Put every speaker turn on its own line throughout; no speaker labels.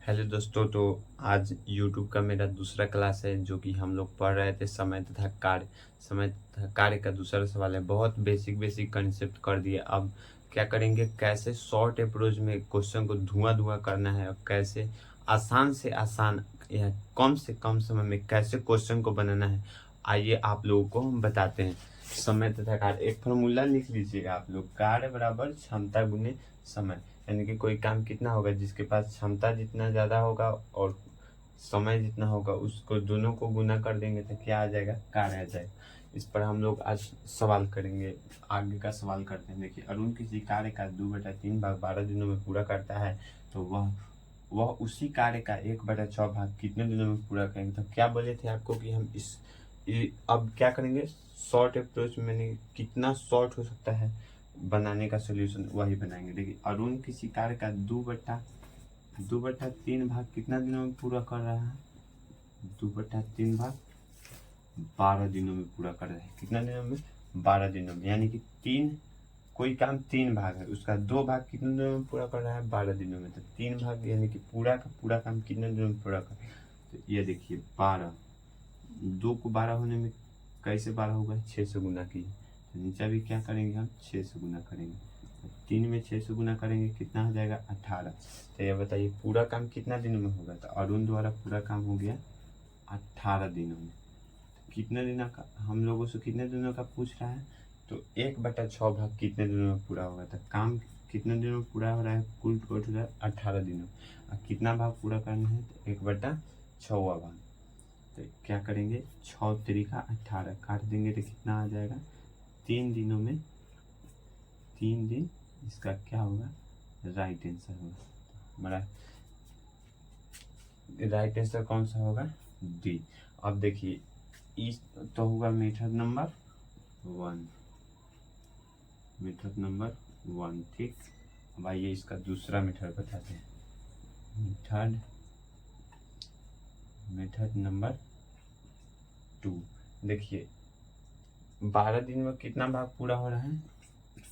Hello दोस्तों। तो आज YouTube का मेरा दूसरा क्लास है जो कि हम लोग पढ़ रहे थे समय तथा कार्य का दूसरा सवाल है। बहुत बेसिक बेसिक कंसेप्ट कर दिए। अब क्या करेंगे, कैसे शॉर्ट अप्रोच में क्वेश्चन को धुआं धुआं करना है और कैसे आसान से आसान या कम से कम समय में कैसे क्वेश्चन को बनाना है। आइए आप लोगों को हम बताते हैं। समय तथा कार्य, एक फॉर्मूला लिख लीजिएगा आप लोग। कार्य बराबर क्षमता गुने समय, यानी कि कोई काम कितना होगा, जिसके पास क्षमता जितना ज़्यादा होगा और समय जितना होगा, उसको दोनों को गुना कर देंगे तो क्या आ जाएगा, कार्य आ जाएगा। इस पर हम लोग आज सवाल करेंगे। आगे का सवाल करते हैं। देखिए, अरुण किसी कार्य का 2/3 भाग 12 दिनों में पूरा करता है, तो वह उसी कार्य का 1/6 भाग कितने दिनों में पूरा करेंगे। तो क्या बोले थे आपको कि हम अब क्या करेंगे, शॉर्ट अप्रोच में कितना शॉर्ट हो सकता है बनाने का सोल्यूशन वही बनाएंगे। देखिए, अरुण किसी कार्य का 2/3 भाग कितना दिनों में पूरा कर रहा है, 2/3 भाग 12 दिनों में पूरा कर रहा है। कितना दिनों में, 12 दिनों में। यानी कि कोई काम 3 भाग है, उसका 2 भाग कितने दिनों में पूरा कर रहा है, 12 दिनों में। तो 3 भाग यानी कि पूरा का पूरा काम कितने दिनों में पूरा कर। तो ये देखिए 12, 2 को 12 होने में कैसे 12 होगा, 6 से गुना की। तो नीचा भी क्या करेंगे, हम 6 से गुना करेंगे। 3 में 6 से गुना करेंगे, कितना हो जाएगा, 18। तो ये बताइए पूरा काम कितना दिनों में होगा। तो अरुण द्वारा पूरा काम हो गया 18 दिनों में। तो कितने दिनों का, हम लोगों से कितने दिनों का पूछ रहा है, तो 1/6 भाग कितने दिनों में पूरा होगा। तो काम कितने दिनों में पूरा हो रहा है, कुल टोटल 18 दिनों। और कितना भाग पूरा करना है, तो 1/6 भाग। तो क्या करेंगे, 6 तरीका 18 काट देंगे तो कितना आ जाएगा, 3 दिनों में, 3 दिन। इसका क्या होगा, राइट आंसर होगा हमारा। राइट आंसर कौन सा होगा, डी। अब देखिए, इस तो होगा मेथड नंबर 1, मेथड नंबर 1, ठीक। अब आइए इसका दूसरा मेथड बताते हैं। Method number 2। देखिए, 12 दिन में कितना भाग पूरा हो रहा है,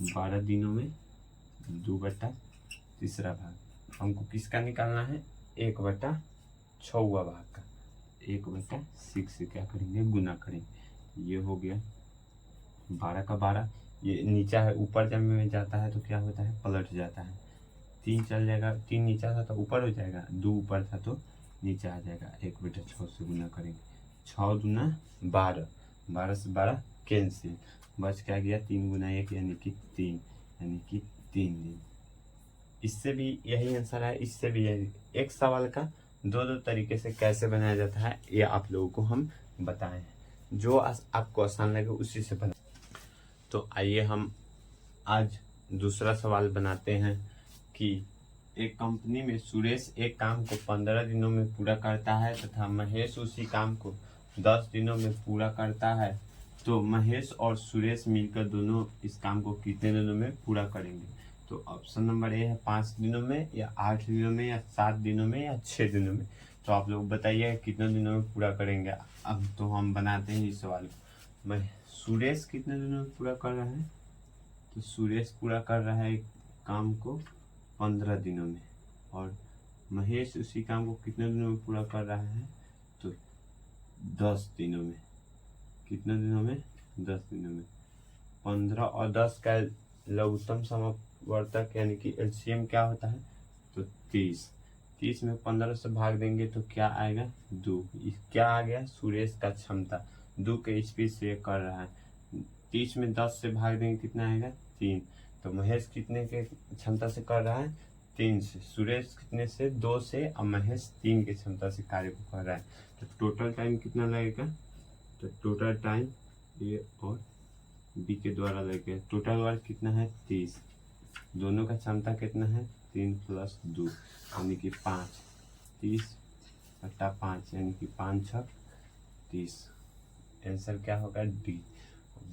12 दिनों में 2/3 भाग। हमको किसका निकालना है, 1/6 भाग का। 1/6 से क्या करेंगे, गुना करेंगे। ये हो गया 12 का 12। ये नीचा है, ऊपर जब में जाता है तो क्या होता है, पलट जाता है। 3 चल जाएगा, 3 नीचा था तो ऊपर हो जाएगा, 2 ऊपर था तो नीचे आ जाएगा। 1/6 से गुना करेंगे, 6 दूना 12, 12 से 12 कैंसिल, बच क्या गया, 3 गुना 1 यानी कि 3, यानी कि 3 दिन। इससे भी यही आंसर है, इससे भी यही। एक सवाल का दो दो तरीके से कैसे बनाया जाता है, ये आप लोगों को हम बताए हैं। जो आपको आसान लगे उसी से बना। तो आइए हम आज दूसरा सवाल बनाते हैं कि एक कंपनी में सुरेश एक काम को 15 दिनों में पूरा करता है तथा महेश उसी काम को 10 दिनों में पूरा करता है, तो महेश और सुरेश मिलकर दोनों इस काम को कितने दिनों में पूरा करेंगे। तो ऑप्शन नंबर ए है 5 दिनों में, या 8 दिनों में, या 7 दिनों में, या 6 दिनों में। तो आप लोग बताइए कितने दिनों में पूरा करेंगे। अब तो हम बनाते हैं इस सवाल को। मैं सुरेश कितने दिनों में पूरा कर रहा है, तो सुरेश पूरा कर रहा है एक काम को 15 दिनों में, और महेश उसी काम को कितने दिनों में पूरा कर रहा है, तो 10 दिनों में। कितने दिनों में, 10 दिनों में। 15 और 10 का लघुत्तम समवर्तक यानी कि एलसीएम क्या होता है, तो 30। 30 में 15 से भाग देंगे तो क्या आएगा, 2। क्या आ गया, सुरेश का क्षमता 2 के स्पीड से कर रहा है। 30 में 10 से भाग देंगे कितना आएगा, 3। तो महेश कितने के क्षमता से कर रहा है, 3 से। सुरेश कितने से, 2 से। और महेश 3 की क्षमता से कार्य को कर रहा है। तो टोटल टाइम कितना लगेगा, तो टोटल टाइम ए और बी के द्वारा लगेगा। टोटल वर्क कितना है, 30। दोनों का क्षमता कितना है, 3 + 2 यानी कि 5। 30/5 यानी कि 5 × 6 = 30। आंसर क्या होगा, डी।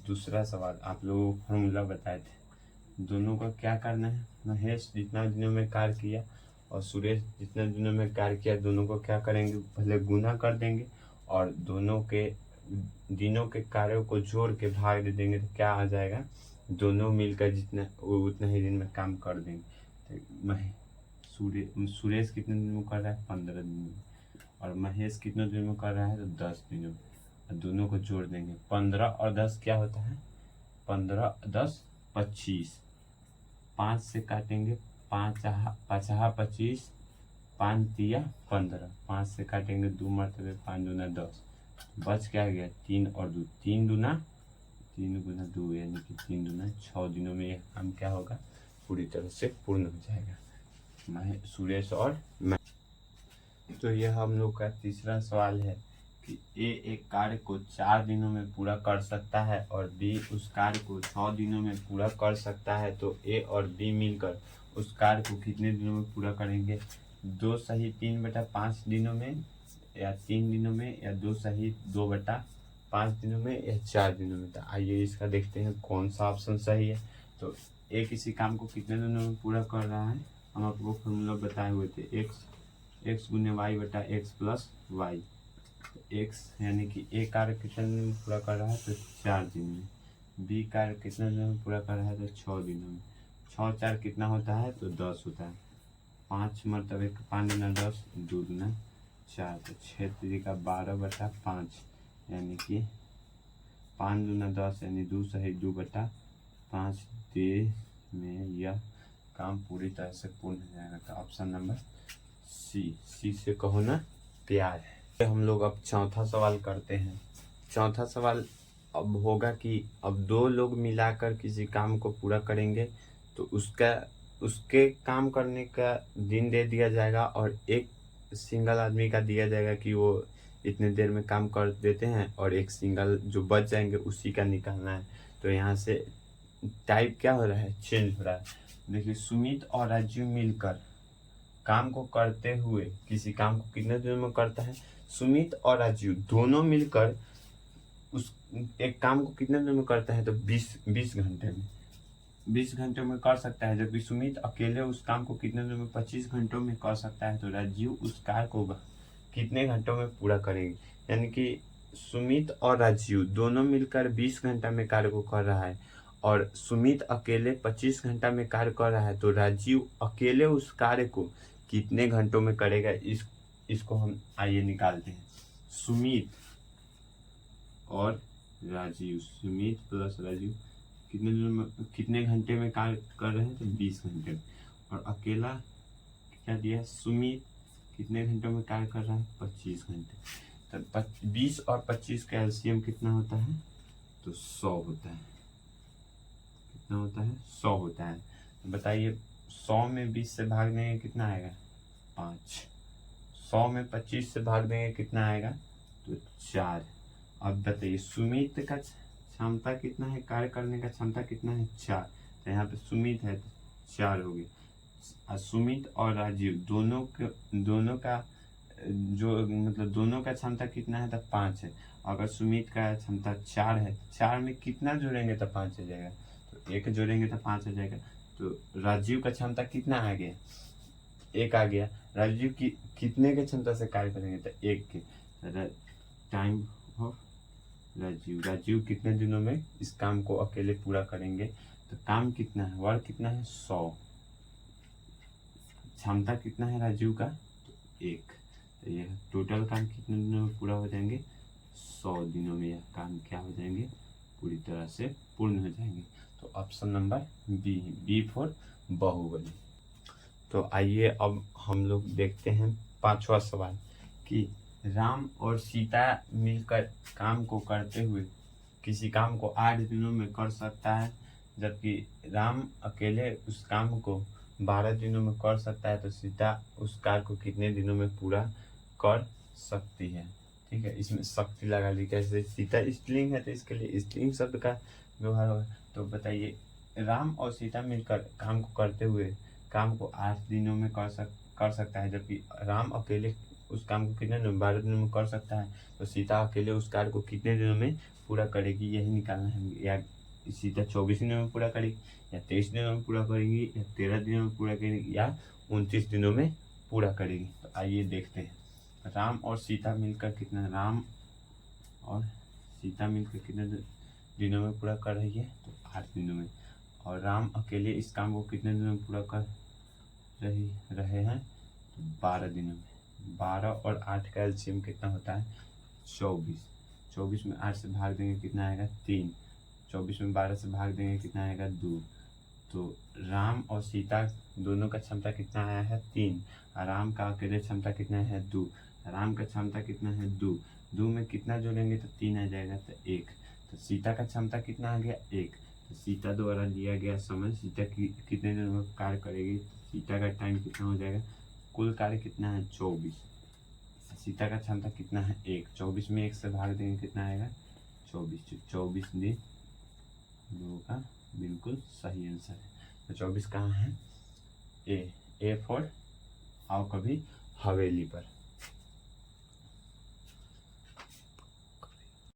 दूसरा सवाल आप लोगों को फॉर्मूला बताए थे। दोनों का क्या करना है, महेश जितना दिनों में कार्य किया और सुरेश जितने दिनों में कार्य किया, दोनों को क्या करेंगे, पहले गुना कर देंगे और दोनों के दिनों के कार्यों को जोड़ के भाग दे देंगे। तो क्या आ जाएगा, दोनों मिलकर जितना उतना ही दिन में काम कर देंगे। तो सुरेश कितने दिन में कर रहा है 15 दिन में, और महेश कितने दिन में कर रहा है तो 10 दिनों में। दोनों को जोड़ देंगे, 15 और 10 क्या होता है, 15 10 25, 5 से काटेंगे, 5 5 25, 5 दिया 15, 5 से काटेंगे 2 मरतबे, 5 दूना 10, बच क्या गया 3 और 2, 3 दूना 3 गुना 2 यानी कि 3 दूना 6 दिनों में यह काम क्या होगा, पूरी तरह से पूर्ण हो जाएगा। मैं सुरेश और मैं। तो यह हम लोग का तीसरा सवाल है कि ए एक कार्य को 4 दिनों में पूरा कर सकता है और बी उस कार्य को 6 दिनों में पूरा कर सकता है, तो ए और बी मिलकर उस कार्य को कितने दिनों में पूरा करेंगे। 2 सही 3/5 दिनों में, या 3 दिनों में, या 2 सही 2/5 दिनों में, या 4 दिनों में। तो आइए इसका देखते हैं कौन सा ऑप्शन सही है। तो ए किसी काम को कितने दिनों में पूरा कर रहा है, हम आपको फॉर्मूला बताए हुए थे, एक्स गुने वाई बटा एक्स प्लस वाई। एक्स यानी कि ए कार्य कितने दिन में पूरा कर रहा है तो 4 दिन में, बी कार्य कितने दिन में पूरा कर रहा है तो 6 दिनों में। 6 4 कितना होता है तो 10 होता है, 5 मरतबे 5 दूना 10, 2 दूना 4, तो 6 तरीका 12/5 यानी कि 5 दूना 10 यानी 2 सही 2/5 दिन में यह काम पूरी तरह से पूर्ण हो जाएगा। तो ऑप्शन नंबर सी से कहो ना प्यार है। हम लोग अब चौथा सवाल करते हैं। चौथा सवाल अब होगा कि अब 2 लोग मिलाकर किसी काम को पूरा करेंगे, तो उसके काम करने का दिन दे दिया जाएगा और एक सिंगल आदमी का दिया जाएगा कि वो इतने देर में काम कर देते हैं, और एक सिंगल जो बच जाएंगे उसी का निकालना है। तो यहाँ से टाइप क्या हो रहा है, चेंज हो रहा है। देखिए सुमित और राजीव मिलकर काम को करते हुए किसी काम को कितने दिनों में करता है, सुमित और राजीव दोनों मिलकर उस एक काम को कितने दिनों में करता है तो 20 घंटे में, 20 घंटे में कर सकता है। जबकि सुमित अकेले उस काम को कितने दिनों में 25 घंटों में कर सकता है। तो राजीव उस कार्य को कितने घंटों में पूरा करेंगे, यानी कि सुमित और राजीव दोनों मिलकर 20 घंटा में कार्य को कर रहा है और सुमित अकेले 25 घंटा में कार्य कर रहा है। तो राजीव अकेले उस कार्य को कितने घंटों में करेगा, इसको हम आइए निकालते हैं। सुमित और राजीव, सुमित प्लस राजीव कितने दिनों में कितने घंटे में कार्य कर रहे हैं तो 20 घंटे में, और अकेला क्या दिया सुमित कितने घंटों में कार्य कर रहा है 25 घंटे। तो 20 और 25 का एलसीएम कितना होता है तो 100 होता है। कितना होता है 100 होता है। बताइए 100 में 20 से भाग देंगे कितना आएगा 5, 100 में 25 से भाग देंगे कितना आएगा तो 4। अब बताइए सुमित का क्षमता कितना है, कार्य करने का क्षमता कितना है 4, तो यहाँ पे सुमित है तो 4 हो गया। सुमित और राजीव दोनों का जो मतलब दोनों का क्षमता कितना है तो 5 है। अगर सुमित का क्षमता 4 है, 4 में कितना जोड़ेंगे तो 5 हो जाएगा, तो 1 जोड़ेंगे तो 5 हो जाएगा। तो राजीव का क्षमता कितना आ गया 1 आ गया। राजीव की कितने के क्षमता से कार्य करेंगे तो 1 के। टाइम ऑफ राजीव कितने दिनों में इस काम को अकेले पूरा करेंगे, तो काम कितना है वर्क कितना है 100, क्षमता कितना है राजीव का तो 1। तो यह टोटल काम कितने दिनों में पूरा हो जाएंगे 100 दिनों में यह काम क्या हो जाएंगे पूरी तरह से पूर्ण हो जाएंगे। तो option number B for Baahubali. तो आइए अब हम लोग देखते हैं 5वां सवाल कि राम और सीता मिलकर काम को करते हुए किसी काम को 8 दिनों में कर सकता है, जबकि राम अकेले उस काम को 12 दिनों में कर सकता है। तो सीता उस कार्य को कितने दिनों में पूरा कर सकती है। ठीक है, इसमें शक्ति लगा ली, कैसे सीता स्त्रीलिंग है तो इसके लिए स्त्रीलिंग शब्द का व्यवहार होगा। तो बताइए राम और सीता मिलकर काम को करते हुए काम को 8 दिनों में कर सकता है, जबकि राम अकेले उस काम को कितने दिनों 12 दिनों में कर सकता है। तो सीता अकेले उस कार्य को कितने दिनों में पूरा करेगी, यही निकालना है। या सीता 24 दिनों में पूरा करेगी, या 23 दिनों में पूरा करेगी, या 13 दिनों में पूरा करेगी, या 29 दिनों में पूरा करेगी। तो आइए देखते हैं राम और सीता मिलकर कितना, राम और सीता मिलकर कितने दिनों में पूरा कर रही है तो 8 दिनों में, और राम अकेले इस काम को कितने दिनों में पूरा रहे हैं तो 12 दिनों में। 12 और 8 का एलसीएम कितना होता है? 24। 24 में 8 से भाग देंगे कितना आएगा? 3। 24 में 12 से भाग देंगे कितना आएगा? 2। तो राम और सीता दोनों का क्षमता कितना आया है? 3। और राम का अकेले क्षमता कितना है? 2। राम का क्षमता कितना है? 2। 2 में कितना जोड़ेंगे तो 3 आ जाएगा, तो 1। तो सीता का क्षमता कितना आ गया? 1। तो सीता द्वारा लिया गया समय, सीता कितने दिनों में कार्य करेगी? तो सीता का टाइम कितना हो जाएगा? कुल कार्य कितना है? 24। सीता का क्षमता कितना है? 1। 24 में 1 से भाग देंगे कितना आएगा? 24। 24 दिन लोगों का बिल्कुल सही आंसर है। तो 24 कहाँ है? ए फॉर आओ कभी हवेली पर।